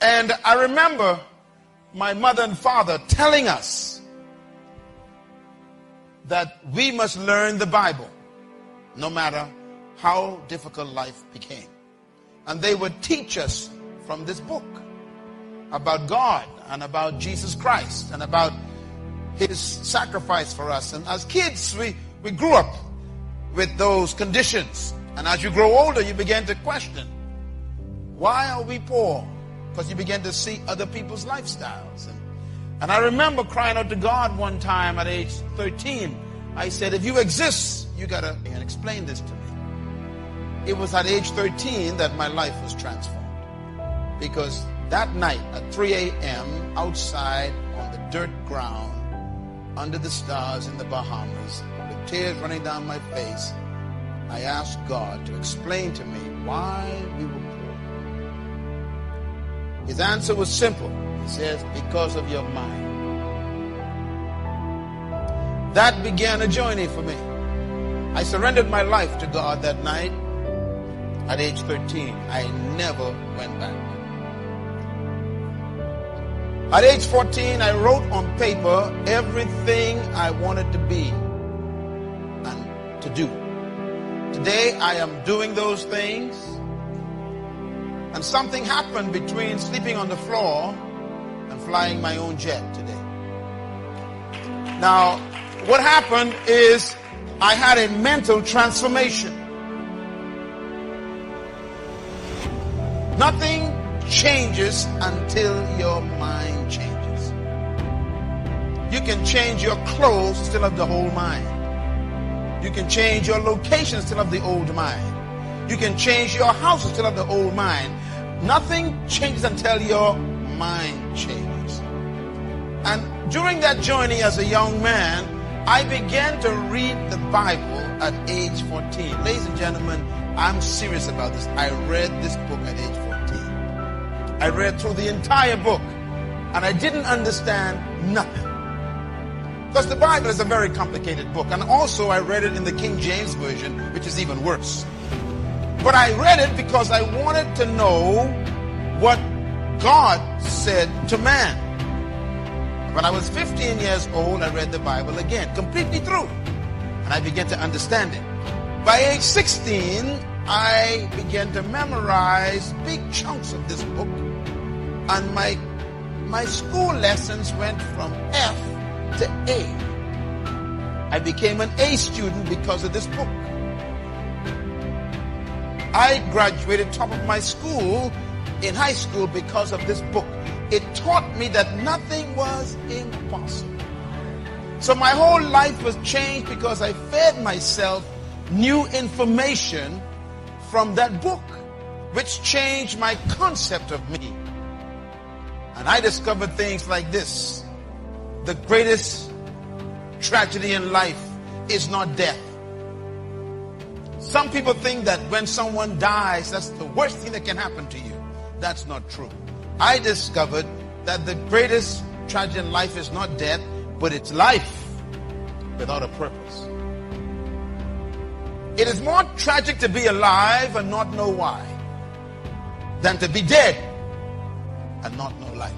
And I remember my mother and father telling us that we must learn the Bible no matter how difficult life became. And they would teach us from this book about God and about Jesus Christ and about his sacrifice for us. And as kids, we grew up with those conditions. And as you grow older, you begin to question, why are we poor? Because you begin to see other people's lifestyles. And I remember crying out to God one time at age 13. I said, if you exist, you got to explain this to me. It was at age 13 that my life was transformed. Because that night at 3 a.m. outside on the dirt ground, under the stars in the Bahamas, with tears running down my face, I asked God to explain to me why we were poor. His answer was simple. He says, because of your mind. That began a journey for me. I surrendered my life to God that night at age 13. I never went back. At age 14, I wrote on paper everything I wanted to be and to do. Today, I am doing those things. And something happened between sleeping on the floor and flying my own jet today. Now, what happened is I had a mental transformation. Nothing changes until your mind changes. You can change your clothes, still have the whole mind. You can change your location, still have the old mind. You can change your house, still have the old mind. Nothing changes until your mind changes. And during that journey as a young man, I began to read the Bible at age 14. Ladies and gentlemen, I'm serious about this. I read this book at age 14. I read through the entire book, and I didn't understand nothing. Because the Bible is a very complicated book. And also I read it in the King James Version, which is even worse. But I read it because I wanted to know what God said to man. When I was 15 years old, I read the Bible again, completely through. And I began to understand it. By age 16, I began to memorize big chunks of this book. And my school lessons went from F to A. I became an A student because of this book. I graduated top of my school in high school because of this book. It taught me that nothing was impossible. So my whole life was changed because I fed myself new information from that book, which changed my concept of me. And I discovered things like this. The greatest tragedy in life is not death. Some people think that when someone dies, that's the worst thing that can happen to you. That's not true. I discovered that the greatest tragedy in life is not death, but it's life without a purpose. It is more tragic to be alive and not know why than to be dead and not know life.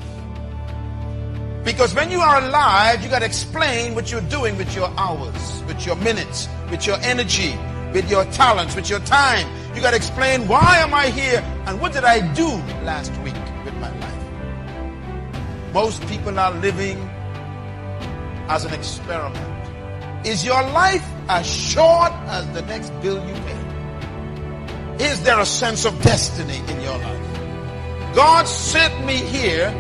Because when you are alive, you got to explain what you're doing with your hours, with your minutes, with your energy, with your talents, with your time. You got to explain, why am I here and what did I do last week with my life? Most people are living as an experiment. Is your life as short as the next bill you pay? Is there a sense of destiny in your life? God sent me here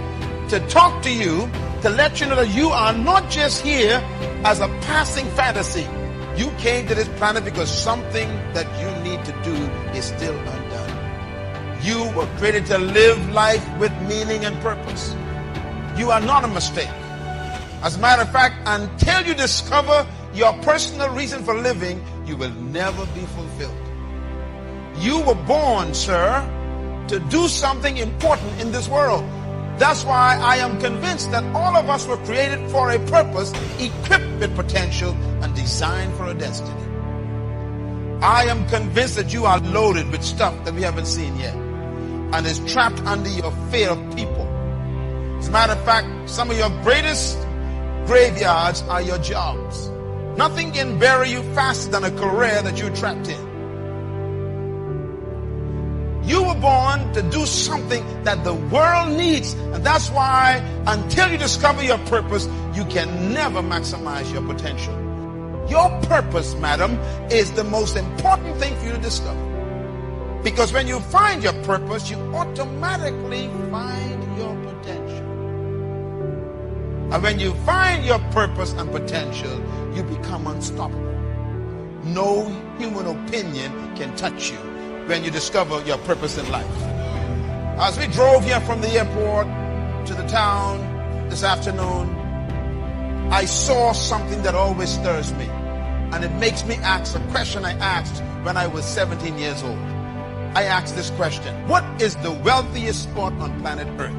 to talk to you, to let you know that you are not just here as a passing fantasy. You came to this planet because something that you need to do is still undone. You were created to live life with meaning and purpose. You are not a mistake. As a matter of fact, until you discover your personal reason for living, you will never be fulfilled. You were born, sir, to do something important in this world. That's why I am convinced that all of us were created for a purpose, equipped with potential, and designed for a destiny. I am convinced that you are loaded with stuff that we haven't seen yet. and is trapped under your fear of people. As a matter of fact, some of your greatest graveyards are your jobs. Nothing can bury you faster than a career that you're trapped in. You were born to do something that the world needs, and that's why until you discover your purpose, you can never maximize your potential. Your purpose, madam, is the most important thing for you to discover. Because when you find your purpose, you automatically find your potential. And when you find your purpose and potential, you become unstoppable. No human opinion can touch you when you discover your purpose in life. As we drove here from the airport to the town this afternoon, I saw something that always stirs me. And it makes me ask a question I asked when I was 17 years old. I asked this question: what is the wealthiest spot on planet Earth?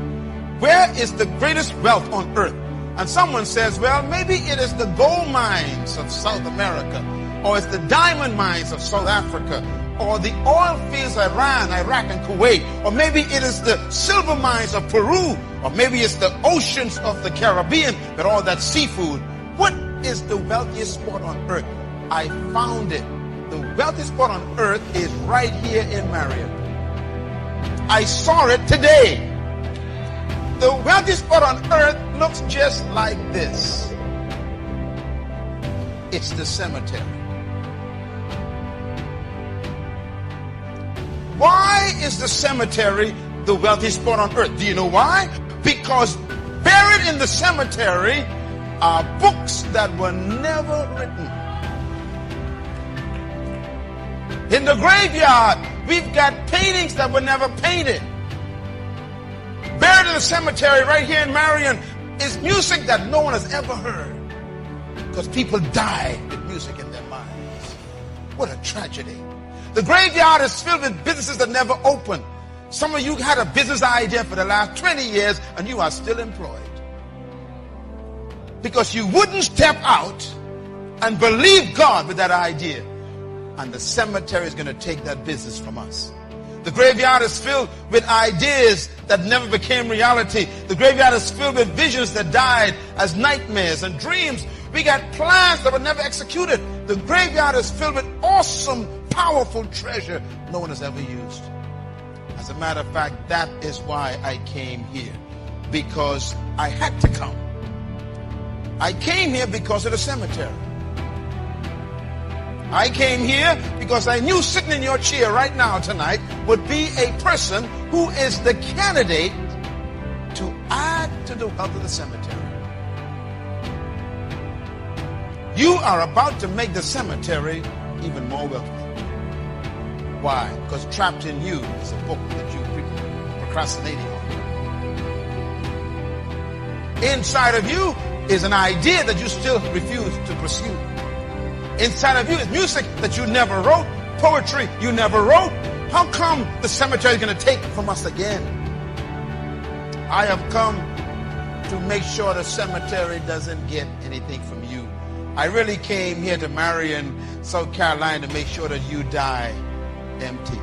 Where is the greatest wealth on earth? And someone says, well, maybe it is the gold mines of South America, or it's the diamond mines of South Africa, or the oil fields of Iran, Iraq, and Kuwait, or maybe it is the silver mines of Peru, or maybe it's the oceans of the Caribbean with all that seafood. What is the wealthiest spot on earth? I found it. The wealthiest spot on earth is right here in Marion. I saw it today. The wealthiest spot on earth looks just like this. It's the cemetery. Why is the cemetery the wealthiest spot on earth? Do you know why? Because buried in the cemetery are books that were never written. In the graveyard, we've got paintings that were never painted. Buried in the cemetery right here in Marion is music that no one has ever heard. Because people died with music in their minds. What a tragedy. The graveyard is filled with businesses that never open. Some of you had a business idea for the last 20 years and you are still employed. Because you wouldn't step out and believe God with that idea. And the cemetery is going to take that business from us. The graveyard is filled with ideas that never became reality. The graveyard is filled with visions that died as nightmares and dreams. We got plans that were never executed. The graveyard is filled with awesome, powerful treasure no one has ever used. As a matter of fact, that is why I came here. Because I had to come. I came here because of the cemetery. I came here because I knew sitting in your chair right now tonight would be a person who is the candidate to add to the wealth of the cemetery. You are about to make the cemetery even more wealthy. Why? Because trapped in you is a book that you're procrastinating on. Inside of you is an idea that you still refuse to pursue. Inside of you is music that you never wrote, poetry you never wrote. How come the cemetery is going to take from us again? I have come to make sure the cemetery doesn't get anything from you. I really came here to Marion, South Carolina to make sure that you die empty.